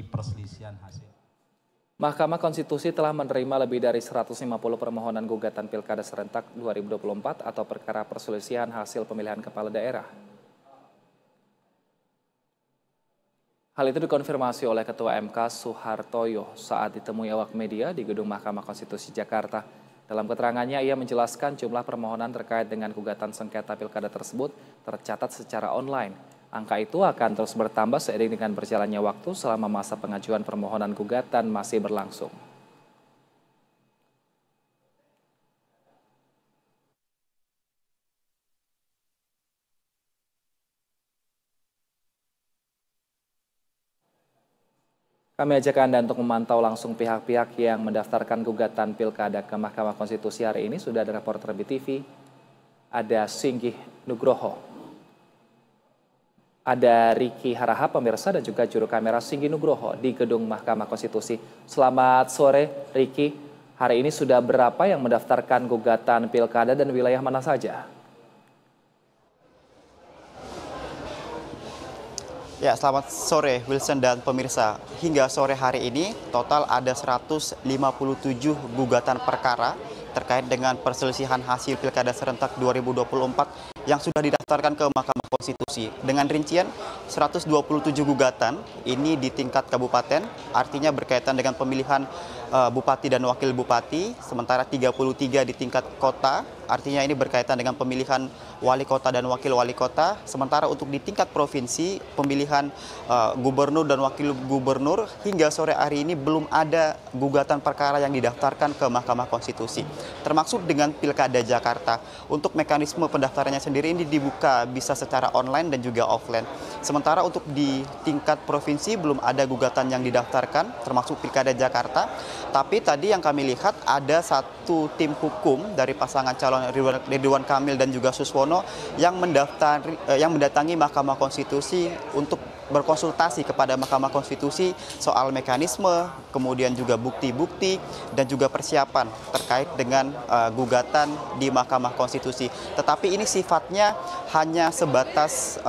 di perselisihan hasil. Mahkamah Konstitusi telah menerima lebih dari 150 permohonan gugatan Pilkada serentak 2024 atau perkara perselisihan hasil pemilihan kepala daerah. Hal itu dikonfirmasi oleh Ketua MK Suhartoyo saat ditemui awak media di Gedung Mahkamah Konstitusi Jakarta. Dalam keterangannya, ia menjelaskan jumlah permohonan terkait dengan gugatan sengketa pilkada tersebut tercatat secara online. Angka itu akan terus bertambah seiring dengan berjalannya waktu selama masa pengajuan permohonan gugatan masih berlangsung. Kami ajak Anda untuk memantau langsung pihak-pihak yang mendaftarkan gugatan pilkada ke Mahkamah Konstitusi hari ini. Sudah ada reporter BTV, ada Singgih Nugroho, ada Riki Harahap pemirsa dan juga juru kamera Singgih Nugroho di Gedung Mahkamah Konstitusi. Selamat sore Riki, hari ini sudah berapa yang mendaftarkan gugatan pilkada dan wilayah mana saja? Ya, selamat sore Wilson dan pemirsa. Hingga sore hari ini total ada 157 gugatan perkara terkait dengan perselisihan hasil Pilkada serentak 2024 yang sudah didaftarkan ke Mahkamah Konstitusi. Dengan rincian 127 gugatan ini di tingkat kabupaten, artinya berkaitan dengan pemilihan bupati dan wakil bupati, sementara 33 di tingkat kota, artinya ini berkaitan dengan pemilihan wali kota dan wakil wali kota. Sementara untuk di tingkat provinsi, pemilihan gubernur dan wakil gubernur, hingga sore hari ini belum ada gugatan perkara yang didaftarkan ke Mahkamah Konstitusi. Termasuk dengan Pilkada Jakarta. Untuk mekanisme pendaftarannya sendiri ini dibuka bisa secara online dan juga offline. Sementara untuk di tingkat provinsi belum ada gugatan yang didaftarkan, termasuk Pilkada Jakarta. Tapi tadi yang kami lihat ada satu tim hukum dari pasangan calon Ridwan Kamil dan juga Suswono yang mendatangi Mahkamah Konstitusi untuk berkonsultasi kepada Mahkamah Konstitusi soal mekanisme, kemudian juga bukti-bukti dan juga persiapan terkait dengan gugatan di Mahkamah Konstitusi. Tetapi ini sifatnya hanya sebatas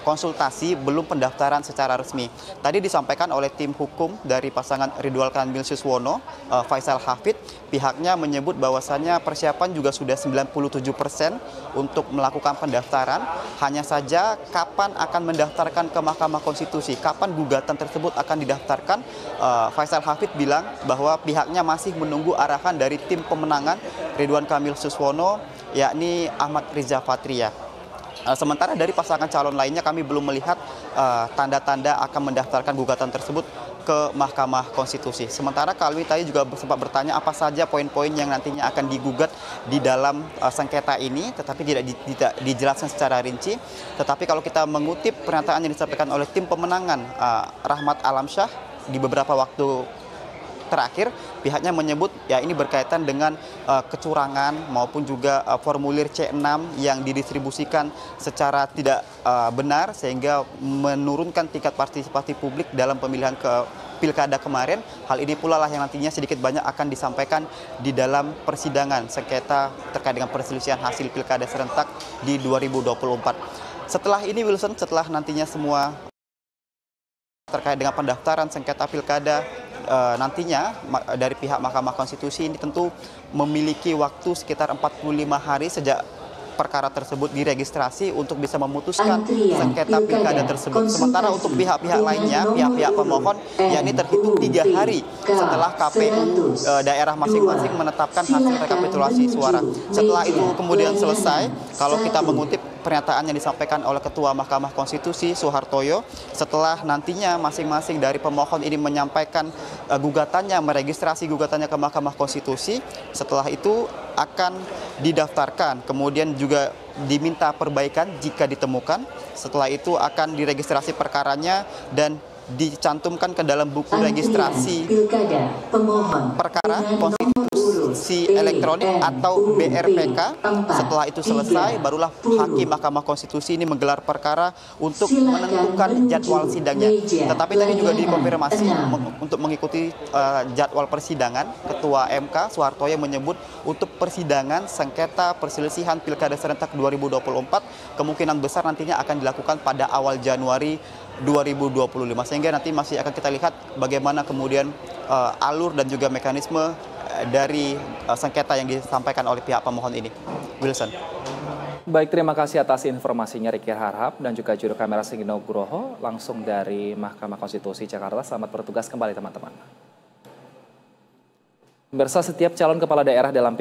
konsultasi, belum pendaftaran secara resmi. Tadi disampaikan oleh tim hukum dari pasangan Ridwan Kamil Suswono, Faisal Hafid, pihaknya menyebut bahwasannya persiapan juga sudah 97% untuk melakukan pendaftaran. Hanya saja kapan akan mendaftarkan ke Mahkamah Konstitusi, kapan gugatan tersebut akan didaftarkan, Faisal Hafid bilang bahwa pihaknya masih menunggu arahan dari tim pemenangan Ridwan Kamil Suswono, yakni Ahmad Riza Patria. Sementara dari pasangan calon lainnya kami belum melihat tanda-tanda akan mendaftarkan gugatan tersebut ke Mahkamah Konstitusi. Sementara kami tadi juga sempat bertanya apa saja poin-poin yang nantinya akan digugat di dalam sengketa ini, tetapi tidak dijelaskan secara rinci. Tetapi kalau kita mengutip pernyataan yang disampaikan oleh tim pemenangan Rahmat Alamsyah di beberapa waktu terakhir, pihaknya menyebut ya ini berkaitan dengan kecurangan maupun juga formulir C6 yang didistribusikan secara tidak benar sehingga menurunkan tingkat partisipasi publik dalam pemilihan ke Pilkada kemarin. Hal ini pula lah yang nantinya sedikit banyak akan disampaikan di dalam persidangan sengketa terkait dengan perselisihan hasil Pilkada serentak di 2024. Setelah ini Wilson, setelah nantinya semua terkait dengan pendaftaran sengketa pilkada, nantinya dari pihak Mahkamah Konstitusi ini tentu memiliki waktu sekitar 45 hari sejak perkara tersebut diregistrasi untuk bisa memutuskan sengketa pilkada tersebut. Sementara untuk pihak-pihak lainnya, pihak-pihak pemohon, yakni terhitung 3 hari setelah KPU daerah masing-masing menetapkan hasil rekapitulasi suara. Setelah itu kemudian selesai, kalau kita mengutip pernyataan yang disampaikan oleh Ketua Mahkamah Konstitusi Suhartoyo, setelah nantinya masing-masing dari pemohon ini menyampaikan gugatannya, meregistrasi gugatannya ke Mahkamah Konstitusi, setelah itu akan didaftarkan, kemudian juga diminta perbaikan jika ditemukan. Setelah itu akan diregistrasi perkaranya dan dicantumkan ke dalam buku registrasi perkara konstitusi elektronik atau BRPK. Setelah itu selesai, barulah Hakim Mahkamah Konstitusi ini menggelar perkara untuk menentukan jadwal sidangnya. Tetapi tadi juga dikonfirmasi untuk mengikuti jadwal persidangan, Ketua MK Suhartoyo menyebut untuk persidangan sengketa perselisihan Pilkada serentak 2024 kemungkinan besar nantinya akan dilakukan pada awal Januari 2025. Sehingga nanti masih akan kita lihat bagaimana kemudian alur dan juga mekanisme dari sengketa yang disampaikan oleh pihak pemohon ini. Wilson. Baik, terima kasih atas informasinya Riki Harhab dan juga juru kamera Singgi Nugroho langsung dari Mahkamah Konstitusi Jakarta. Selamat bertugas kembali teman-teman. Pemirsa, setiap calon kepala daerah dalam